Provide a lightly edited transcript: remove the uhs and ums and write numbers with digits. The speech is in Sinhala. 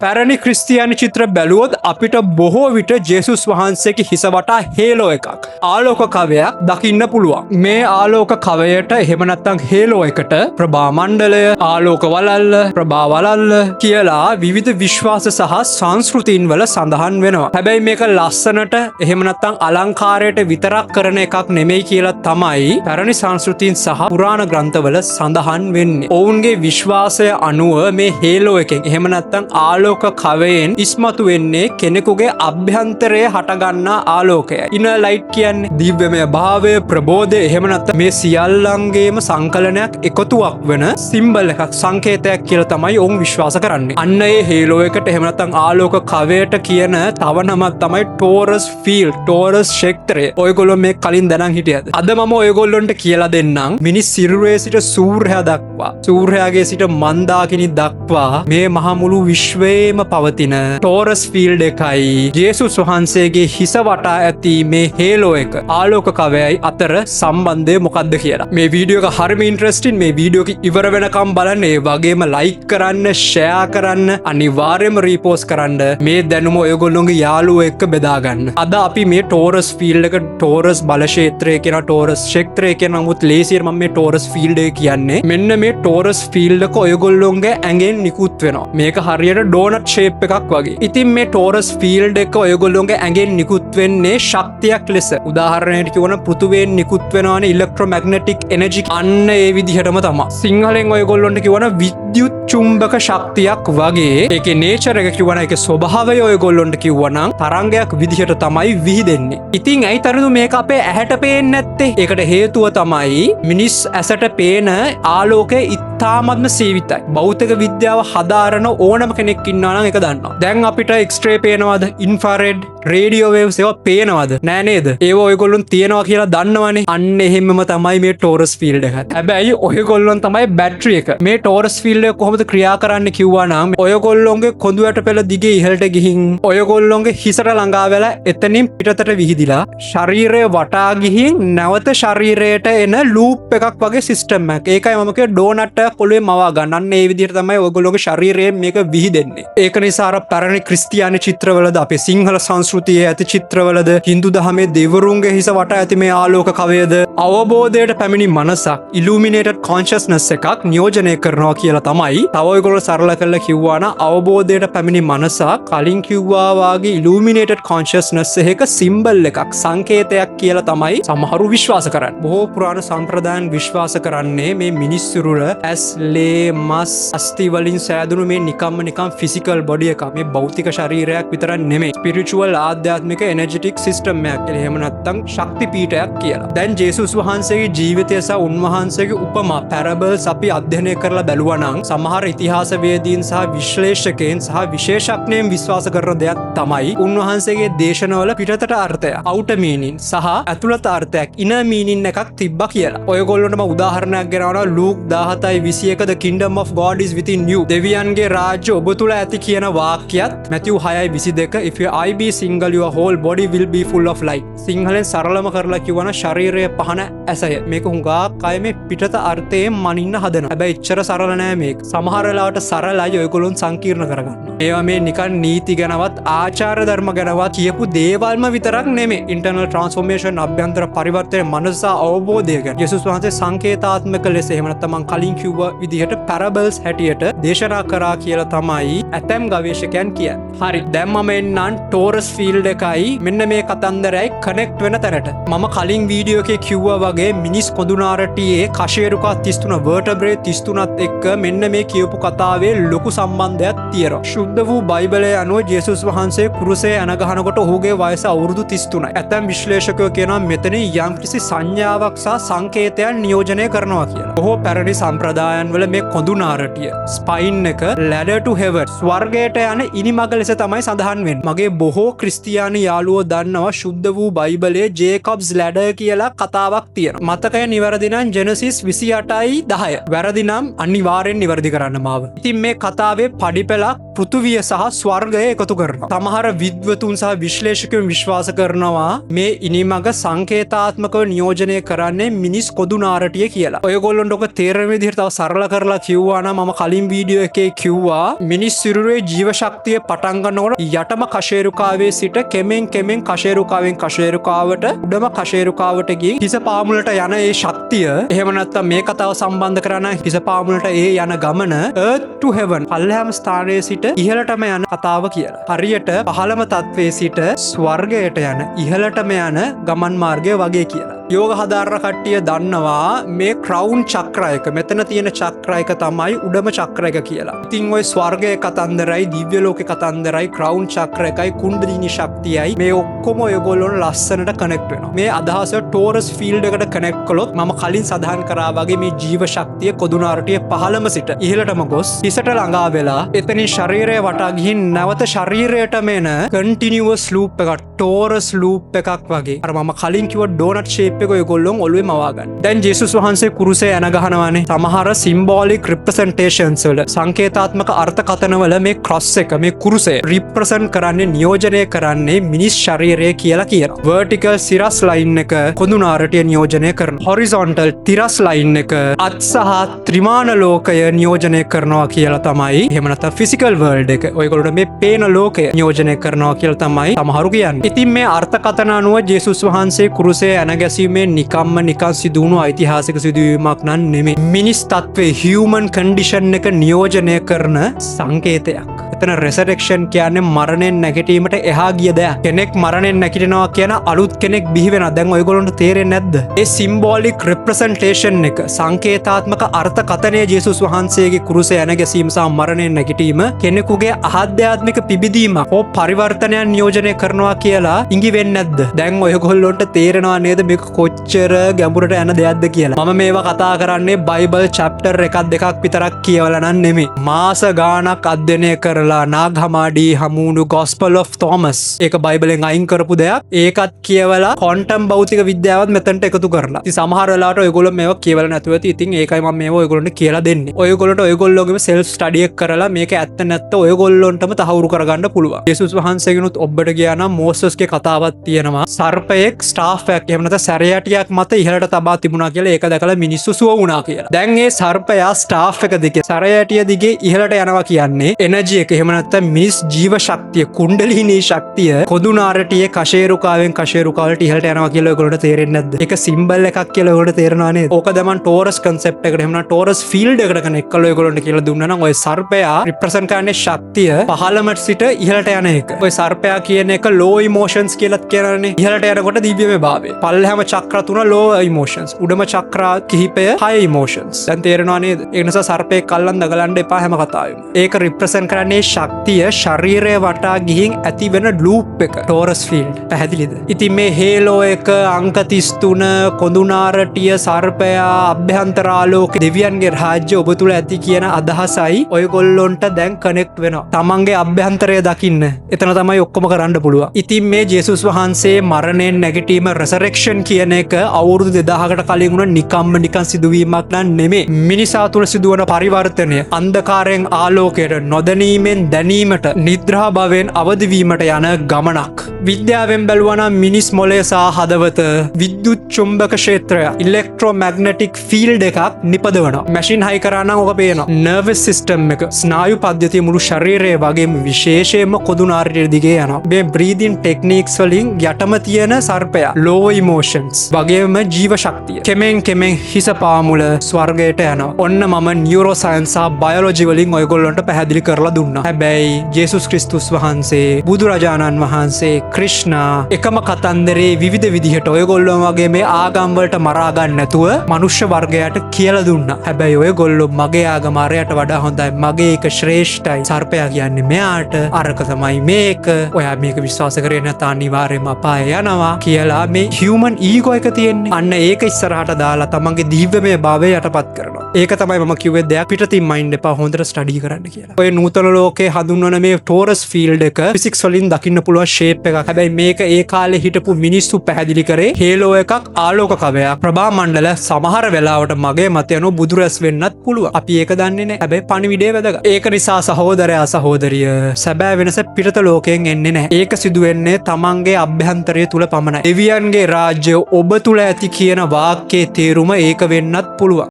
පැරණි ක්‍රිස්තියානි චිත්‍ර බැලුවොත් අපිට බොහෝ විට ජේසුස් වහන්සේගේ හිස වටා හේලෝ එකක් ආලෝක කවයක් දකින්න පුළුවන්. මේ ආලෝක කවයට එහෙම නැත්නම් හේලෝ එකට ප්‍රභා මණ්ඩලය, ආලෝක වලල්ල, ප්‍රභා වලල්ල කියලා විවිධ විශ්වාස සහ සංස්කෘතීන් වල සඳහන් වෙනවා. හැබැයි මේක ලස්සනට එහෙම නැත්නම් අලංකාරයට විතරක් කරන එකක් නෙමෙයි කියලා තමයි පැරණි සංස්කෘතීන් සහ පුරාණ ග්‍රන්ථවල සඳහන් වෙන්නේ. ඔවුන්ගේ විශ්වාසය අනුව මේ හේලෝ එකෙන් එහෙම නැත්නම් ආලෝක කවයෙන් ඉස්මතු වෙන්නේ කෙනෙකුගේ අභ්‍යන්තරයේ හටගන්නා ආලෝකයයි. ඉනර් ලයිට් කියන්නේ දිව්‍යමය භාවය, ප්‍රබෝධය එහෙම නැත්නම් මේ සියල්ලංගේම සංකලනයක් එකතුවක් වෙන සිම්බල් එකක්, සංකේතයක් කියලා තමයි ඔවුන් විශ්වාස කරන්නේ. අන්න ඒ හේලෝ එකට එහෙම නැත්නම් ආලෝක කවයට කියන තව නමක් තමයි ටෝරස් ෆීල්ඩ්, ටෝරස් ක්ෂේත්‍රය. ඔයගොල්ලෝ මේ කලින් දැනන් හිටියද? අද මම ඔයගොල්ලන්ට කියලා දෙන්නම් මිනිස් සිරුරේ සිට සූර්යයා දක්වා, සූර්යාගේ සිට මන්දාකිනි දක්වා මේ මහ මුළු විශ්වයේම පවතින ටෝරස් ෆීල්ඩ් එකයි ජේසුස් වහන්සේගේ හිස වටා ඇති මේ හේලෝ එක, ආලෝක කවයයි අතර සම්බන්ධය මොකක්ද කියලා. මේ වීඩියෝ එක හරිම ඉන්ට්‍රස්ටිං. මේ වීඩියෝ එක ඉවර වෙනකම් බලන්න, ඒ වගේම ලයික් කරන්න, ෂෙයා කරන්න, අනිවාර්යයෙන්ම රීපෝස්ට් කරන්න. මේ දැනුම ඔයගොල්ලෝගේ යාළුවෝ එක්ක බෙදා ගන්න. අද අපි මේ ටෝරස් ෆීල්ඩ් එක, ටෝරස් බල ක්ෂේත්‍රය කියන ටෝරස් ක්ෂේත්‍රය කියන නමුත් ලේසියෙන් මම මේ ටෝරස් ෆීල්ඩ් එක කියන්නේ මෙන්න මේ ටෝරස් ෆීල්ඩ් එක ඔයගොල්ලෝගේ ඇඟෙන් නිකුත් වෙනවා. මේක හරියට ඩෝනට් ෂේප් එකක් වගේ. ඉතින් මේ ටෝරස් ෆීල්ඩ් එක ඔයගොල්ලෝගේ ඇඟෙන් නිකුත් වෙන්නේ ශක්තියක් ලෙස. උදාහරණයක් කියවන පෘථුවියෙන් නිකුත් වෙනවනේ ඉලෙක්ට්‍රොමැග්නටික් එනර්ජි. අන්න ඒ විදිහටම තමයි. සිංහලෙන් ඔයගොල්ලන්ට කියවන විද්‍යුත් චුම්බක ශක්තියක් වගේ. ඒකේ නේචර් එක කියවන ඒකේ ස්වභාවය ඔයගොල්ලන්ට කිව්වනම් තරංගයක් විදිහට තමයි විහිදෙන්නේ. ඉතින් ඇයි තරදු මේක අපේ ඇහැට පේන්නේ නැත්තේ? ඒකට හේතුව තමයි මිනිස් ඇසට පේන ආලෝකය ඉතාමත්ම සීමිතයි. භෞතික විද්‍යාව හදාරන ඕනම කෙනෙක් ඉන්නවා නම් ඒක දන්නවා. දැන් අපිට එක්ස්රේ පේනවද? ඉන්ෆ්‍රාරෙඩ්, රේඩියෝ වේව්ස් ඒවා පේනවද? නෑ නේද? ඒවා ඔයගොල්ලොන් තියනවා කියලා දන්නවනේ. අන්න එහෙමම තමයි මේ ටෝරස් ෆීල්ඩ් එක. හැබැයි ඔයගොල්ලොන් තමයි බැටරි එක. මේ ටෝරස් ෆීල්ඩ් එක කොහොමද ක්‍රියා කරන්න කිව්වා නම් ඔයගොල්ලොන්ගේ කොඳු යට පෙළ දිගේ ඉහළට ගිහින් ඔයගොල්ලොන්ගේ හිසට ළඟා වෙලා එතනින් පිටතට විහිදිලා ශරීරය වටා ගිහින් නැවත ශරීරයට එන ලූප් එකක් වගේ සිස්ටම් එකක්. ඒකයි මම කිය ඩෝනට් එක පොළවේ මවා ගන්න. අන්න ඒ විදිහට තමයි ඔයගොල්ලෝගේ ශරීරයෙන් මේක විහිදෙන්නේ. ඒක නිසා අර පැරණි ක්‍රිස්තියානි චිත්‍රවලද, අපේ සිංහල සංස්කෘතියේ ඇති චිත්‍රවලද, හින්දු දහමේ දෙවිවරුන්ගේ හිස වටා ඇති මේ ආලෝක කවයද අවබෝධයට පැමිණි මනසක්, ඉලුමිනේටඩ් කොන්ෂස්නස් එකක් නියෝජනය කරනවා කියලා තමයි. තව ඔයගොල්ලෝ සරල කරලා කිව්වා නම් අවබෝධයට පැමිණි මනසක් කලින් කිව්වා වාගේ ඉලුමිනේටඩ් කොන්ෂස්නස් එකක සිම්බල් එකක්, සංකේතයක් කියලා තමයි සමහරු විශ්වාස කරන්නේ. බොහෝ පුරාණ සම්ප්‍රදායන් විශ්වාස කරන්නේ මේ මිනිස් සිරුර ඇස්, ලේ, මස්, අස්ථි වලින් සෑදුණු මේ නිකම්ම නිකම් ෆිසිකල් බොඩි එකක්. මේ භෞතික ශරීරයක් විතරක් නෙමෙයි. ස්පිරිචුවල් ආධ්‍යාත්මික එනර්ජටික් සිස්ටම් එකක් කියලා. එහෙම නැත්නම් ශක්ති පීඨයක් කියලා. දැන් ජේසුස් වහන්සේගේ ජීවිතය සහ උන්වහන්සේගේ උපමා පැරබල්ස් අපි අධ්‍යයනය කරලා බැලුවා නම් සමහර ඉතිහාසවේදීන් සහ විශ්ලේෂකයන් සහ විශේෂඥයන් විශ්වාස කරන දෙයක් තමයි උන්වහන්සේගේ දේශනවල පිටතට අර්ථය, outer meaning සහ ඇතුළත අර්ථයක්, inner meaning එකක් තිබ්බා කියලා. ඔයගොල්ලොන්ටම උදාහරණයක් ගෙනවනවා Luke 17:21 The kingdom of God is within you. දෙවියන්ගේ රාජ්‍ය ඔබ තුළ ඇති කියන වාක්‍යයත් Matthew 6:22 If your eye be single your whole body will be full of light. සිංහලෙන් සරලම කරලා කියවන ශරීරයේ පහන ඇසය. මේක හුඟක් අය මේ පිටත අර්ථයෙන් මනින්න හදනවා. හැබැයි එච්චර සරල නෑ මේක. සමහර වෙලාවට සරලයි ඔයගොල්ලොන් සංකීර්ණ කරගන්නවා. ඒවා මේ නිකන් නීති ගැනවත් ආචාර ධර්ම ගැනවත් කියපු දේවල්ම විතරක් නෙමෙයි. ඉන්ටර්නල් ට්‍රාන්ස්ෆෝමේෂන්, අභ්‍යන්තර පරිවර්තන, මනස අවබෝධය ගැන යේසුස් වහන්සේ සංකේතාත්මක ලෙස එහෙම නැත්නම් මම කලින් කිව්වා විදිහට පැරබල්ස් හැටියට දේශනා කරා කියලා තමයි ඇතැම් ගවේෂකයන් කියන්නේ. හරි, දැන් මම එන්නම් ටෝරස් ෆීල්ඩ් එකයි මෙන්න මේ කතන්දරයයි කනෙක්ට් වෙන තැනට. මම කලින් වීඩියෝ එකේ කිව්වා වගේ මිනිස් කොඳුනාරටියේ කශේරුකා 33 වර්ටබ්‍රේ 33ත් එක්ක මෙන්න මේ කියපු කතාවේ ලොකු සම්බන්ධයක් තියෙනවා. ශුද්ධ වූ බයිබලයේ අනුව ජේසුස් වහන්සේ කුරුසේ ඇන ගහනකොට ඔහුගේ වයස අවුරුදු 33යි. ඇතැම් විශ්ලේෂකයෝ කියනවා මෙතන යම්කිසි සංඥාවක් සහ සංකේතයන් නියෝජනය කරනවා කියලා. බොහෝ පැරණි සම්ප්‍රදායන් වල මේ කොඳුනාරටිය, ස්පයින් එක, ladder to heaven, ස්වර්ගයට යන ඉනිමඟ ලෙස තමයි සඳහන් වෙන්නේ. මගේ බොහෝ ක්‍රිස්තියානි යාළුවෝ දන්නවා ශුද්ධ වූ බයිබලයේ ජේකබ්ස් ලැඩර් කියලා කතාවක් තියෙනවා. මතකය නිවැරදි නම් ජෙනසිස් 28:10. වැරදි නම් අනිවාර්යෙන් නිවැරදි කරන්න මාව. ඉතින් මේ කතාවේ පඩිපෙළක් පෘථුවිය සහ ස්වර්ගය එකතු කරනවා. සමහර විද්වතුන් සහ විශ්ලේෂකයන් විශ්වාස කරනවා මේ ඉනිමඟ සංකේතාත්මකව නියෝජනය කරන්නේ මිනිස් කොදු නාරටිය කියලා. ඔයගොල්ලොන්ට ඔක තේරෙන විදිහට තව සරල කරලා කිව්වා නම් මම කලින් වීඩියෝ එකේ කිව්වා මිනිස් සිරුරේ ජීව ශක්තිය පටන් ගන්නකොට යටම කශේරුකාවේ සිට කෙමෙන් කශේරුකාවෙන් කශේරුකාවට උඩම කශේරුකාවට ගිහින් හිස පාමුලට යන ඒ ශක්තිය එහෙම නැත්නම් මේ කතාව සම්බන්ධ කරන හිස පාමුලට ඒ යන ගමන earth to heaven පල්ලෙහාම ස්ථානයේ සිට ඉහළටම යන කතාව කියලා. හරියට පහළම තත්වයේ සිට ස්වර්ගයට යන ඉහළටම යන ගමන් මාර්ගය වගේ කියලා. යෝග හදාරන කට්ටිය දන්නවා මේ ක්‍රවුන් චක්‍රයක මෙතන තියෙන චක්‍රයක තමයි උඩම චක්‍රයක කියලා. ඉතින් ওই ස්වර්ගයේ කතන්දරයි දිව්‍ය ලෝකේ කතන්දරයි ක්‍රවුන් චක්‍රයකයි කුණ්ඩලිනි ශක්තියයි මේ ඔක්කොම ඔයගොල්ලොන් ලස්සනට කනෙක්ට් වෙනවා. මේ අදහස ටෝරස් ෆීල්ඩ් එකට කනෙක්ට් කළොත් මම කලින් සඳහන් කරා වගේ මේ ජීව ශක්තිය කොදුනාරටිය පහළම සිට ඉහළටම ගොස් හිසට ළඟා වෙලා එතනින් ශරීරය වටා ගිහින් නැවත ශරීරයටම එන කන්ටිනියුවස් ලූප් එකක් ටෝරස් ලූප් එකක් වගේ. අර මම කලින් කිව්ව ඩෝනට් ෂේප් එක ඔයගොල්ලොන් ඔළුවේ මවා ගන්න. දැන් ජේසුස් වහන්සේ කුරුසේ යන ගහනවානේ. සමහර සිම්බෝලික් රිප්‍රසන්ටේෂන්ස් වල සංකේතාත්මක අර්ථකථන වල මේ ක්‍රොස් එක මේ කුරුසේ රිප්‍රසන්ට් කරන්නේ නියෝජනය කරන්නේ මිනිස් ශරීරය කියලා කියනවා. වර්ටිකල් සිරස් ලයින් එක කොඳුනාරටිය නියෝජනය කරනවා. හොරිසොන්ටල් තිරස් ලයින් එක අත් සහ ත්‍රිමාන ලෝකය නියෝජනය කරනවා කියලා තමයි. එහෙම නැත්නම් ෆිසිකල් වර්ල්ඩ් එක ඔයගොල්ලෝ මේ පේන ලෝකය නියෝජනය කරනවා කියලා තමයි සමහරු කියන්නේ. ඉතින් මේ අර්ථකථන අනුව ජේසුස් වහන්සේ කුරුසේ යන ගැසීමේ නිකන් සිදුවුණු ඓතිහාසික සිදුවීමක් නන් නෙමෙයි. මිනිස් තත්ත්වයේ හියුමන් කන්ඩිෂන් එක නියෝජනය කරන සංකේතයක්. එතන රෙසරෙක්ෂන් කියන්නේ මරණයෙන් නැගිටීමට එහා ගිය දෙයක්. කෙනෙක් මරණයෙන් නැගිටිනවා කියන අලුත් කෙනෙක් බිහි වෙනවා. දැන් ඔයගොල්ලන්ට තේරෙන්නේ නැද්ද? ඒ සිම්බෝලික් රිප්‍රසන්ටේෂන් එක සංකේතාත්මක අර්ථකථනය ජේසුස් වහන්සේගේ කුරුසේ යන ගැසීම සහ මරණයෙන් නැගිටීම කෙනෙකුගේ ආධ්‍යාත්මික පිබිදීමක් හෝ පරිවර්තනයක් නියෝජනය කරනවා කියලා ඉඟි වෙන්නේ නැද්ද? දැන් ඔයගොල්ලන්ට තේරෙනවා නේද මේක කොච්චර ගැඹුරට යන දෙයක්ද කියලා. මම මේවා කතා කරන්නේ බයිබල් චැප්ටර් එකක් දෙකක් විතරක් කියවලා නම් නෙමෙයි. මාස ගාණක් අධ්‍යයනය කරලා නාගහමාඩී හමුණු Gospel of Thomas ඒක බයිබලෙන් අයින් කරපු දෙයක්. ඒකත් කියවලා ක්වොන්ටම් භෞතික විද්‍යාවත් මෙතනට එකතු කරලා. ඉතින් සමහර වෙලාවට ඔයගොල්ලෝ මේවා කියවලා නැතුව ඇති. ඉතින් ඒකයි මම මේවා ඔයගොල්ලන්ට කියලා දෙන්නේ. ඔයගොල්ලන්ට ඔයගොල්ලෝගේම සෙල්ෆ් ස්ටඩි එක කරලා මේක ඇත්ත නැත්ත ඔයගොල්ලොන්ටම තහවුරු කරගන්න පුළුවන්. යේසුස් වහන්සේගෙනුත් ඔබට ගියා නම් මෝසස්ගේ කතාවක් තියෙනවා. සර්පයෙක් ස්ටාෆ් එකක් එහෙම නැත්නම් සැරයටියක් මත ඉහළට තබා තිබුණා කියලා ඒක දැකලා මිනිස්සු සුව වුණා කියලා. දැන් මේ සර්පයා ස්ටාෆ් එක දිගේ සැරයටිය දිගේ ඉහළට යනවා කියන්නේ එනර්ජි එක එහෙම නැත්නම් මිනිස් ජීව ශක්තිය කුණ්ඩලිනී ශක්තිය කොදුනාරටියේ කශේරුකාවෙන් කශේරුකාවලට ඉහළට යනවා කියලා ඔයගොල්ලන්ට තේරෙන්නේ නැද්ද? ඒක සිම්බල් එකක් කියලා ඔයගොල්ලන්ට තේරෙනවා නේද? ඕක දමන් ටෝරස් කන්සෙප්ට් එකට එහෙම නැත්නම් ටෝරස් ෆීල්ඩ් එකට කනෙක්ට් කරලා ඔයගොල්ලන්ට කියලා දුන්නා නම් ඔය සර්පයා රිප්‍රසන්ට් කරන්නේ ශක්තිය පහළම සිට ඉහළට යන එක. ඔය සර්පයා කියන එක ලෝ ඉමෝෂන්ස් කියලාත් කියනනේ. ඉහළට යනකොට දිව්‍යමය භාවය. පල්ලෙහාම චක්‍ර තුන ලෝ ඉමෝෂන්ස්. උඩම චක්‍ර කිහිපය හයි ඉමෝෂන්ස්. දැන් තේරෙනවා නේද? ඒ නිසා සර්පෙක් අල්ලන් දගලන්න එපා හැම කතාවෙම. ඒක රිප්‍රසන්ට් කරන්නේ ශක්තිය ශරීරය වටා ගිහින් ඇති වෙන ලූප් එක. ටෝරස් ෆීල්ඩ්. පැහැදිලිද? ඉතින් මේ හේලෝ එක අංක 33 කොඳුනාරටිය සර්පයා අභ්‍යන්තර ආලෝක දෙවියන්ගේ රාජ්‍ය ඔබ තුල ඇති කියන අදහසයි ඔයගොල්ලොන්ට දැන් කනෙක්ට් වෙනවා. තමන්ගේ අභ්‍යන්තරය දකින්න. එතන තමයි ඔක්කොම කරන්න පුළුවන්. ඉතින් මේ ජේසුස් වහන්සේ මරණයෙන් නැගිටීම රෙසරෙක්ෂන් කියන එක අවුරුදු 2000කට කලින් වුණ නිකන් සිදුවීමක් නන් නෙමෙයි. මිනිසා තුළ සිදුවන පරිවර්තනය අන්ධකාරයෙන් ආලෝකයට නොදැනීමෙන් දැනීමට නිද්‍රා භවයෙන් අවදිවීමට යන ගමනක්. විද්‍යාවෙන් බැලුවා නම් මිනිස් මොළය සහ හදවත විද්‍යුත් චුම්බක ක්ෂේත්‍රය ඉලෙක්ට්‍රෝමැග්නටික් ෆීල්ඩ් එකක් නිපදවනවා. මැෂින් හයි කරා නම් ඔක පේනවා. නර්වස් සිස්ටම් එක ස්නායු පද්ධතිය මුළු ශරීරය වගේම විශේෂයෙන්ම කොදුනාරටිය දිගේ යනවා. මේ බ්‍රීදින් ටෙක්නික්ස් වලින් යටම තියෙන සර්පයා ලෝ ඉමෝෂන්ස් වගේම ජීව ශක්තිය කෙමෙන් හිස පාමුල ස්වර්ගයට යනවා. ඔන්න මම නියුරෝ සයන්ස් සහ බයොලොජි වලින් ඔයගොල්ලන්ට පැහැදිලි කරලා දුන්නා. හැබැයි ජේසුස් ක්‍රිස්තුස් වහන්සේ බුදුරජාණන් වහන්සේ ක්‍රිෂ්ණා එකම කතන්දරේ විවිධ විදිහට ඔයගොල්ලෝ වගේ මේ ආගම් වලට මරා ගන්න නැතුව මනුෂ්‍ය වර්ගයට කියලා දුන්නා. හැබැයි ඔයගොල්ලෝ මගේ ආගම අරයට වඩා හොඳයි. මගේ එක ශ්‍රේෂ්ඨයි. සර්පයා කියන්නේ මෙයාට අරක තමයි මේක. ඔයා මේක විශ්වාස කරේ නැත්නම් අනිවාර්යයෙන්ම අපාය යනවා කියලා මේ හියුමන් ඊගෝ එක තියෙන්නේ. අන්න ඒක ඉස්සරහට දාලා තමන්ගේ දිව්‍යමය භාවය යටපත් කරනවා. ඒක තමයි මම කිව්වේ දෙයක් පිටතින් මයින්ඩ් එපා හොඳට ස්ටඩි කරන්න කියලා. ඔය නූතන ලෝකේ හඳුන්වන මේ ටෝරස් ෆීල්ඩ් එක ෆිසික්ස් වලින් දකින්න පුළුවන් ෂේප් එකක් හැබැයි මේක ඒ කාලේ හිටපු මිනිස්සු පැහැදිලි කරේ හේලෝ එකක් ආලෝක කවයක් ප්‍රභා මණ්ඩල සමහර වෙලාවට මගේ මතයනු බුදුරැස් වෙන්නත් පුළුව අපි ඒක දන්නේ නෑ හැබැයි පණිවිඩය වැදගත් ඒක නිසා සහෝදරයා සහෝදරිය සැබෑ වෙනස පිටත ලෝකයෙන් එන්නේ නැහැ ඒක සිදුවෙන්නේ තමන්ගේ අභ්‍යන්තරය තුල පමණයි දෙවියන්ගේ රාජ්‍ය ඔබ තුල ඇති කියන වාක්‍යයේ තේරුම ඒක වෙන්නත් පුළුවන්